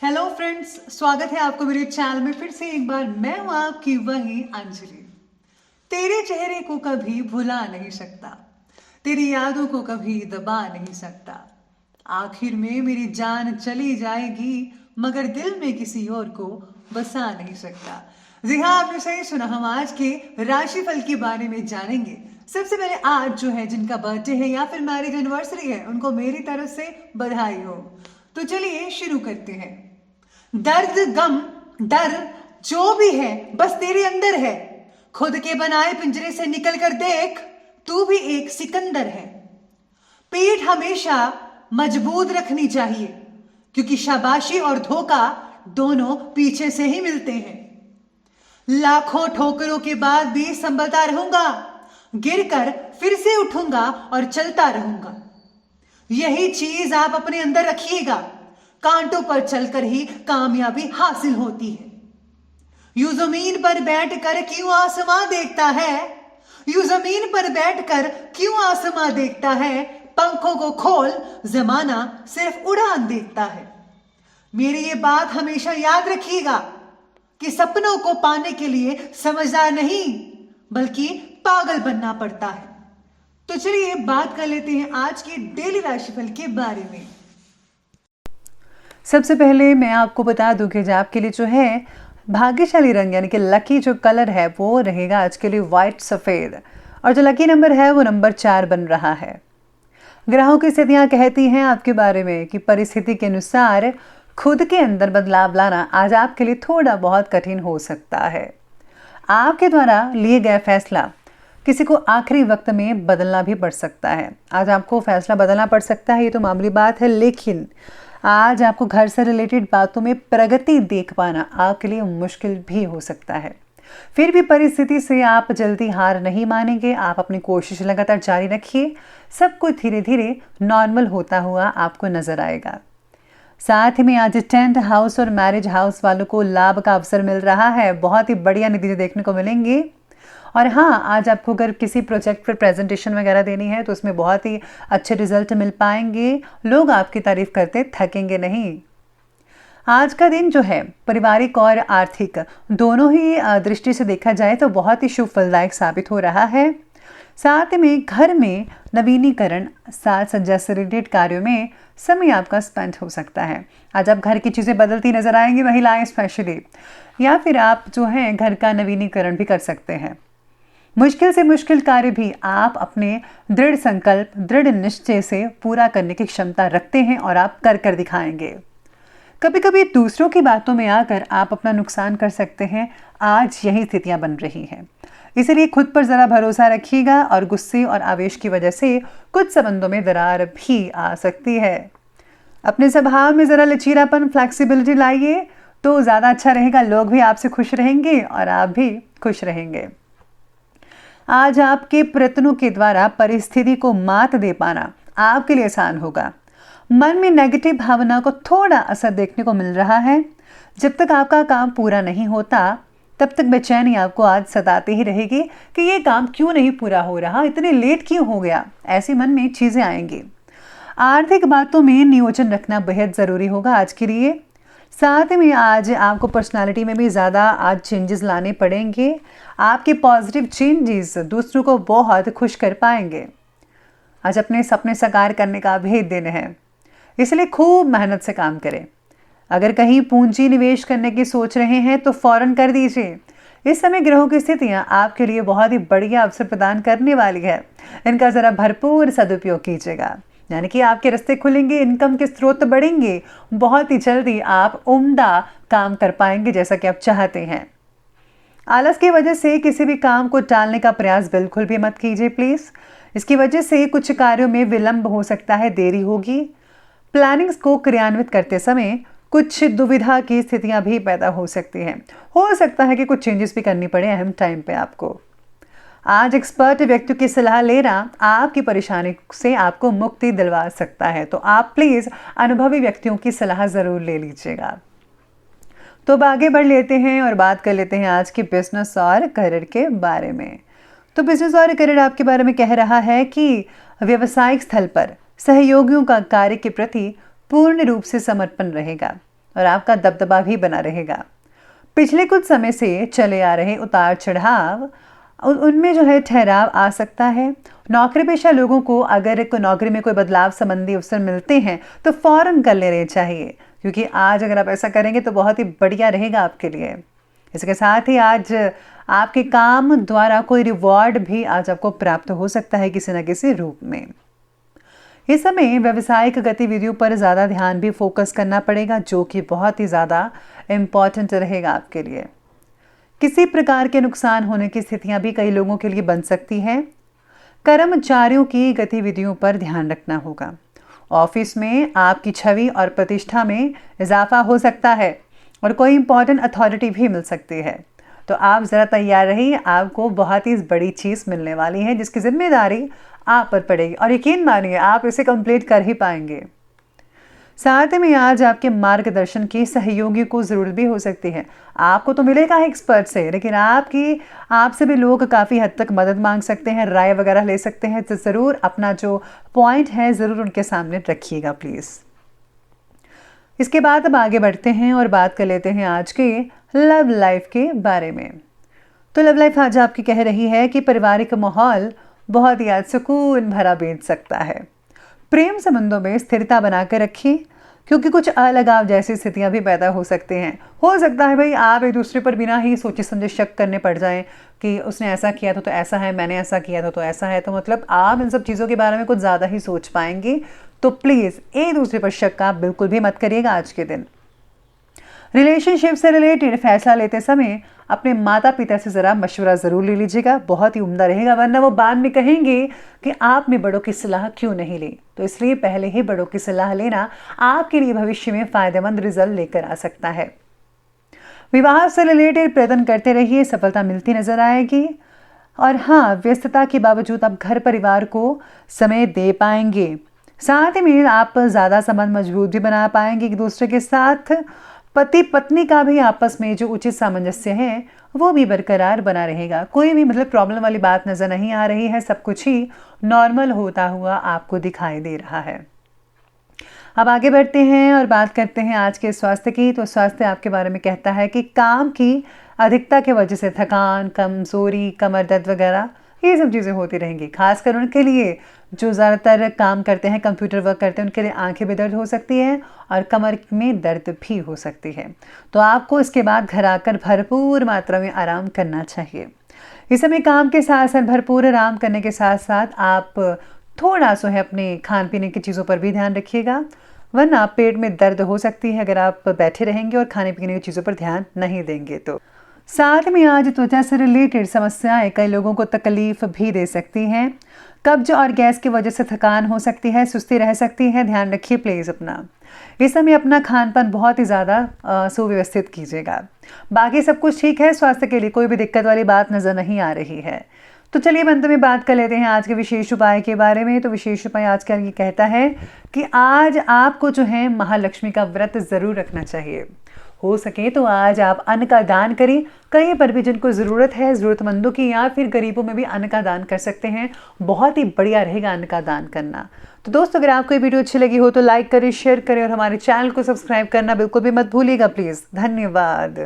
Hello friends, स्वागत है आपको मेरे चैनल में फिर से एक बार। मैं हूं आपकी वही अंजलि। तेरे चेहरे को कभी भुला नहीं सकता, तेरी यादों को कभी दबा नहीं सकता। आखिर में मेरी जान चली जाएगी, मगर दिल में किसी और को बसा नहीं सकता। जी हाँ, आपने सही सुना। हम आज के राशिफल के बारे में जानेंगे। सबसे पहले आज जो है जिनका बर्थडे है या फिर मैरिज एनिवर्सरी है, उनको मेरी तरफ से बधाई हो। तो चलिए शुरू करते हैं। दर्द, गम, डर जो भी है बस तेरे अंदर है। खुद के बनाए पिंजरे से निकल कर देख, तू भी एक सिकंदर है। पीठ हमेशा मजबूत रखनी चाहिए, क्योंकि शाबाशी और धोखा दोनों पीछे से ही मिलते हैं। लाखों ठोकरों के बाद भी संभलता रहूंगा, गिरकर फिर से उठूंगा और चलता रहूंगा। यही चीज आप अपने अंदर रखिएगा, कांटों पर चलकर ही कामयाबी हासिल होती है। यूं जमीन पर बैठकर क्यों आसमां देखता है, यूं जमीन पर बैठकर क्यों आसमां देखता है। पंखों को खोल, जमाना सिर्फ उड़ान देखता है। मेरी ये बात हमेशा याद रखिएगा कि सपनों को पाने के लिए समझदार नहीं बल्कि पागल बनना पड़ता है। तो चलिए बात कर लेते हैं आज के डेली राशिफल के बारे में। सबसे पहले मैं आपको बता दूं कि आपके लिए जो है भाग्यशाली रंग यानी कि लकी जो कलर है वो रहेगा आज के लिए वाइट सफ़ेद, और जो लकी नंबर है वो नंबर 4 बन रहा है। ग्रहों की स्थितियां कहती हैं आपके बारे में कि परिस्थिति के अनुसार खुद के अंदर बदलाव लाना आज आपके लिए थोड़ा बहुत कठिन हो सकता है। आपके द्वारा लिए गए फैसला किसी को आखिरी वक्त में बदलना भी पड़ सकता है। आज आपको फैसला बदलना पड़ सकता है, ये तो मामूली बात है, लेकिन आज आपको घर से रिलेटेड बातों में प्रगति देख पाना आपके लिए मुश्किल भी हो सकता है। फिर भी परिस्थिति से आप जल्दी हार नहीं मानेंगे, आप अपनी कोशिश लगातार जारी रखिए। सब कुछ धीरे धीरे नॉर्मल होता हुआ आपको नजर आएगा। साथ में आज 10th हाउस और मैरिज हाउस वालों को लाभ का अवसर मिल रहा है। बहुत ही बढ़िया नतीजे देखने को मिलेंगे। और हाँ, आज आपको अगर किसी प्रोजेक्ट पर प्रेजेंटेशन वगैरह देनी है तो उसमें बहुत ही अच्छे रिजल्ट मिल पाएंगे। लोग आपकी तारीफ करते थकेंगे नहीं। आज का दिन जो है पारिवारिक और आर्थिक दोनों ही दृष्टि से देखा जाए तो बहुत ही शुभ फलदायक साबित हो रहा है। साथ में घर में नवीनीकरण, साज सज्जा से रिलेटेड कार्यों में समय आपका स्पेंड हो सकता है। आज आप घर की चीज़ें बदलती नजर आएंगी, महिलाएं स्पेशली, या फिर आप जो है घर का नवीनीकरण भी कर सकते हैं। मुश्किल से मुश्किल कार्य भी आप अपने दृढ़ संकल्प, दृढ़ निश्चय से पूरा करने की क्षमता रखते हैं और आप कर दिखाएंगे। कभी कभी दूसरों की बातों में आकर आप अपना नुकसान कर सकते हैं। आज यही स्थितियां बन रही हैं, इसलिए खुद पर ज़रा भरोसा रखिएगा और गुस्से और आवेश की वजह से कुछ संबंधों में दरार भी आ सकती है। अपने स्वभाव में ज़रा लचीलापन, फ्लैक्सिबिलिटी लाइए तो ज़्यादा अच्छा रहेगा। लोग भी आपसे खुश रहेंगे और आप भी खुश रहेंगे। आज आपके प्रयत्नों के द्वारा परिस्थिति को मात दे पाना आपके लिए आसान होगा। मन में नेगेटिव भावना को थोड़ा असर देखने को मिल रहा है। जब तक आपका काम पूरा नहीं होता तब तक बेचैनी आपको आज सताती ही रहेगी कि ये काम क्यों नहीं पूरा हो रहा, इतने लेट क्यों हो गया, ऐसे मन में चीज़ें आएंगी। आर्थिक बातों में नियोजन रखना बेहद ज़रूरी होगा आज के लिए। साथ में आज आपको पर्सनालिटी में भी ज़्यादा आज चेंजेस लाने पड़ेंगे। आपके पॉजिटिव चेंजेस दूसरों को बहुत खुश कर पाएंगे। आज अपने सपने साकार करने का भी दिन है, इसलिए खूब मेहनत से काम करें। अगर कहीं पूंजी निवेश करने की सोच रहे हैं तो फौरन कर दीजिए। इस समय ग्रहों की स्थितियां आपके लिए बहुत ही बढ़िया अवसर प्रदान करने वाली है। इनका ज़रा भरपूर सदुपयोग कीजिएगा, यानी कि आपके रास्ते खुलेंगे, इनकम के स्रोत बढ़ेंगे। बहुत ही जल्दी आप उम्दा काम कर पाएंगे जैसा कि आप चाहते हैं। आलस की वजह से किसी भी काम को टालने का प्रयास बिल्कुल भी मत कीजिए प्लीज़। इसकी वजह से कुछ कार्यों में विलंब हो सकता है, देरी होगी। प्लानिंग्स को क्रियान्वित करते समय कुछ दुविधा की स्थितियां भी पैदा हो सकती हैं। हो सकता है कि कुछ चेंजेस भी करनी पड़े अहम टाइम पे आपको। आज एक्सपर्ट व्यक्तियों की सलाह लेना आपकी परेशानी से आपको मुक्ति दिलवा सकता है, तो आप प्लीज़ अनुभवी व्यक्तियों की सलाह ज़रूर ले लीजिएगा। तो अब आगे बढ़ लेते हैं और बात कर लेते हैं आज के बिजनेस और करियर के बारे में। तो बिजनेस और करियर आपके बारे में कह रहा है कि व्यवसायिक स्थल पर सहयोगियों का कार्य के प्रति पूर्ण रूप से समर्पण रहेगा। और आपका दबदबा भी बना रहेगा। पिछले कुछ समय से चले आ रहे उतार चढ़ाव उनमें जो है ठहराव आ सकता है। नौकरी पेशा लोगों को अगर नौकरी में कोई बदलाव संबंधी अवसर मिलते हैं तो फौरन कर लेने चाहिए, क्योंकि आज अगर आप ऐसा करेंगे तो बहुत ही बढ़िया रहेगा आपके लिए। इसके साथ ही आज आपके काम द्वारा कोई रिवॉर्ड भी आज आपको प्राप्त हो सकता है किसी न किसी रूप में। इस समय व्यावसायिक गतिविधियों पर ज़्यादा ध्यान भी फोकस करना पड़ेगा, जो कि बहुत ही ज़्यादा इम्पॉर्टेंट रहेगा आपके लिए। किसी प्रकार के नुकसान होने की स्थितियां भी कई लोगों के लिए बन सकती हैं। कर्मचारियों की गतिविधियों पर ध्यान रखना होगा। ऑफिस में आपकी छवि और प्रतिष्ठा में इजाफा हो सकता है और कोई इंपॉर्टेंट अथॉरिटी भी मिल सकती है। तो आप ज़रा तैयार रहिए, आपको बहुत ही बड़ी चीज़ मिलने वाली है जिसकी जिम्मेदारी आप पर पड़ेगी और यकीन मानिए आप इसे कंप्लीट कर ही पाएंगे। साथ में आज आपके मार्गदर्शन की सहयोगी को ज़रूरत भी हो सकती है। आपको तो मिलेगा एक्सपर्ट से, लेकिन आपसे भी लोग काफ़ी हद तक मदद मांग सकते हैं, राय वगैरह ले सकते हैं। तो ज़रूर अपना जो पॉइंट है ज़रूर उनके सामने रखिएगा प्लीज़। इसके बाद अब आगे बढ़ते हैं और बात कर लेते हैं आज के लव लाइफ के बारे में। तो लव लाइफ आज आपकी कह रही है कि पारिवारिक माहौल बहुत ही आज सुकून भरा बीत सकता है। प्रेम संबंधों में स्थिरता बनाकर रखिए, क्योंकि कुछ अलगाव जैसी स्थितियां भी पैदा हो सकती हैं। हो सकता है भाई आप एक दूसरे पर बिना ही सोचे समझे शक करने पड़ जाएं कि उसने ऐसा किया था तो ऐसा है, मैंने ऐसा किया था तो ऐसा है। तो मतलब आप इन सब चीज़ों के बारे में कुछ ज़्यादा ही सोच पाएंगे। तो प्लीज़ एक दूसरे पर शक आप बिल्कुल भी मत करिएगा आज के दिन। रिलेशनशिप से रिलेटेड फैसला लेते समय अपने माता पिता से ज़रा मशवरा ज़रूर ले लीजिएगा, बहुत ही उम्दा रहेगा, वरना वो बाद में कहेंगे कि आपने बड़ों की सलाह क्यों नहीं ली। तो इसलिए पहले ही बड़ों की सलाह लेना आपके लिए भविष्य में फ़ायदेमंद रिजल्ट लेकर आ सकता है। विवाह से रिलेटेड प्रयत्न करते रहिए, सफलता मिलती नजर आएगी। और हाँ, व्यस्तता के बावजूद आप घर परिवार को समय दे पाएंगे। साथ में आप ज़्यादा संबंध मजबूत भी बना पाएंगे एक दूसरे के साथ। पति पत्नी का भी आपस में जो उचित सामंजस्य है वो भी बरकरार बना रहेगा। कोई भी मतलब प्रॉब्लम वाली बात नज़र नहीं आ रही है, सब कुछ ही नॉर्मल होता हुआ आपको दिखाई दे रहा है। अब आगे बढ़ते हैं और बात करते हैं आज के स्वास्थ्य की। तो स्वास्थ्य आपके बारे में कहता है कि काम की अधिकता की वजह से थकान, कमजोरी, कमर दर्द वगैरह ये सब चीज़ें होती रहेंगी। खासकर उनके लिए जो ज़्यादातर काम करते हैं, कंप्यूटर वर्क करते हैं, उनके लिए आंखें में दर्द हो सकती है और कमर में दर्द भी हो सकती है। तो आपको इसके बाद घर आकर भरपूर मात्रा में आराम करना चाहिए। इस समय काम के साथ साथ भरपूर आराम करने के साथ साथ आप थोड़ा सा है अपने खान पीने की चीज़ों पर भी ध्यान रखिएगा, वरना पेट में दर्द हो सकती है अगर आप बैठे रहेंगे और खाने पीने की चीज़ों पर ध्यान नहीं देंगे। तो साथ में आज त्वचा से रिलेटेड समस्याएं कई लोगों को तकलीफ भी दे सकती हैं। कब्ज और गैस की वजह से थकान हो सकती है, सुस्ती रह सकती है, ध्यान रखिए प्लीज़ अपना। इस समय अपना खान पान बहुत ही ज़्यादा सुव्यवस्थित कीजिएगा। बाकी सब कुछ ठीक है, स्वास्थ्य के लिए कोई भी दिक्कत वाली बात नज़र नहीं आ रही है। तो चलिए अंत में बात कर लेते हैं आज के विशेष उपाय के बारे में। तो विशेष उपाय आज का ये कहता है कि आज आपको जो है महालक्ष्मी का व्रत ज़रूर रखना चाहिए। हो सके तो आज आप अन्न का दान करें, कहीं पर भी जिनको ज़रूरत है, ज़रूरतमंदों की या फिर गरीबों में भी अन्न का दान कर सकते हैं। बहुत ही बढ़िया रहेगा अन्न का दान करना। तो दोस्तों, अगर आपको ये वीडियो अच्छी लगी हो तो लाइक करें, शेयर करें और हमारे चैनल को सब्सक्राइब करना बिल्कुल भी मत भूलिएगा प्लीज़। धन्यवाद।